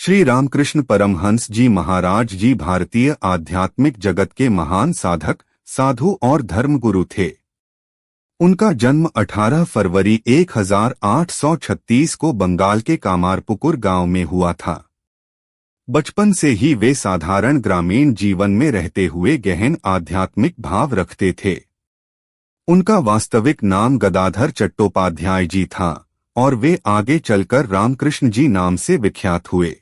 श्री रामकृष्ण परमहंस जी महाराज जी भारतीय आध्यात्मिक जगत के महान साधक, साधु और धर्मगुरु थे। उनका जन्म 18 फरवरी 1836 को बंगाल के कामारपुकुर गांव में हुआ था। बचपन से ही वे साधारण ग्रामीण जीवन में रहते हुए गहन आध्यात्मिक भाव रखते थे। उनका वास्तविक नाम गदाधर चट्टोपाध्याय जी था और वे आगे चलकर रामकृष्ण जी नाम से विख्यात हुए।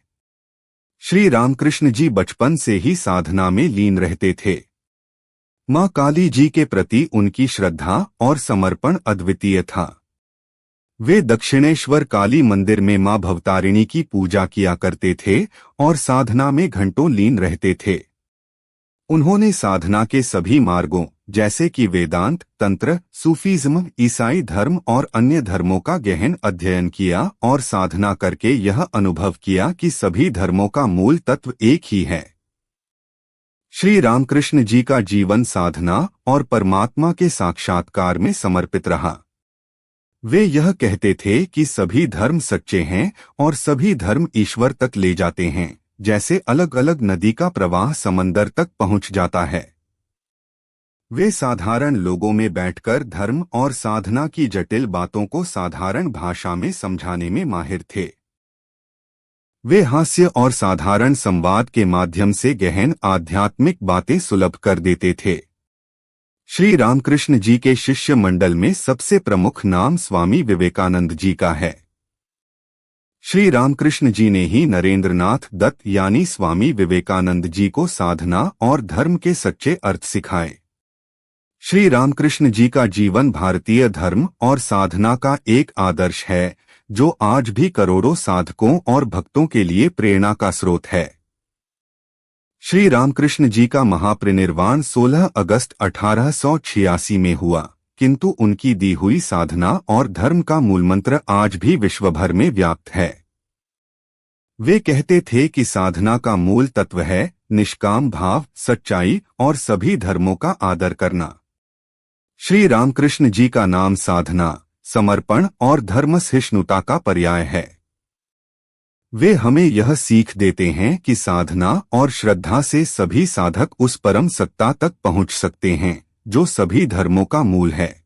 श्री रामकृष्ण जी बचपन से ही साधना में लीन रहते थे। मां काली जी के प्रति उनकी श्रद्धा और समर्पण अद्वितीय था। वे दक्षिणेश्वर काली मंदिर में मां भवतारिणी की पूजा किया करते थे और साधना में घंटों लीन रहते थे। उन्होंने साधना के सभी मार्गों जैसे कि वेदांत, तंत्र, सूफीज्म, ईसाई धर्म और अन्य धर्मों का गहन अध्ययन किया और साधना करके यह अनुभव किया कि सभी धर्मों का मूल तत्व एक ही है। श्री रामकृष्ण जी का जीवन साधना और परमात्मा के साक्षात्कार में समर्पित रहा। वे यह कहते थे कि सभी धर्म सच्चे हैं और सभी धर्म ईश्वर तक ले जाते हैं, जैसे अलग अलग नदी का प्रवाह समंदर तक पहुंच जाता है। वे साधारण लोगों में बैठकर धर्म और साधना की जटिल बातों को साधारण भाषा में समझाने में माहिर थे। वे हास्य और साधारण संवाद के माध्यम से गहन आध्यात्मिक बातें सुलभ कर देते थे। श्री रामकृष्ण जी के शिष्य मंडल में सबसे प्रमुख नाम स्वामी विवेकानंद जी का है। श्री रामकृष्ण जी ने ही नरेंद्रनाथ दत्त यानी स्वामी विवेकानंद जी को साधना और धर्म के सच्चे अर्थ सिखाए। श्री रामकृष्ण जी का जीवन भारतीय धर्म और साधना का एक आदर्श है, जो आज भी करोड़ों साधकों और भक्तों के लिए प्रेरणा का स्रोत है। श्री रामकृष्ण जी का महापरिनिर्वाण 16 अगस्त 1886 में हुआ, किंतु उनकी दी हुई साधना और धर्म का मूलमंत्र आज भी विश्व भर में व्याप्त है। वे कहते थे कि साधना का मूल तत्व है निष्काम भाव, सच्चाई और सभी धर्मों का आदर करना। श्री रामकृष्ण जी का नाम साधना, समर्पण और धर्मसहिष्णुता का पर्याय है। वे हमें यह सीख देते हैं कि साधना और श्रद्धा से सभी साधक उस परम सत्ता तक पहुंच सकते हैं जो सभी धर्मों का मूल है।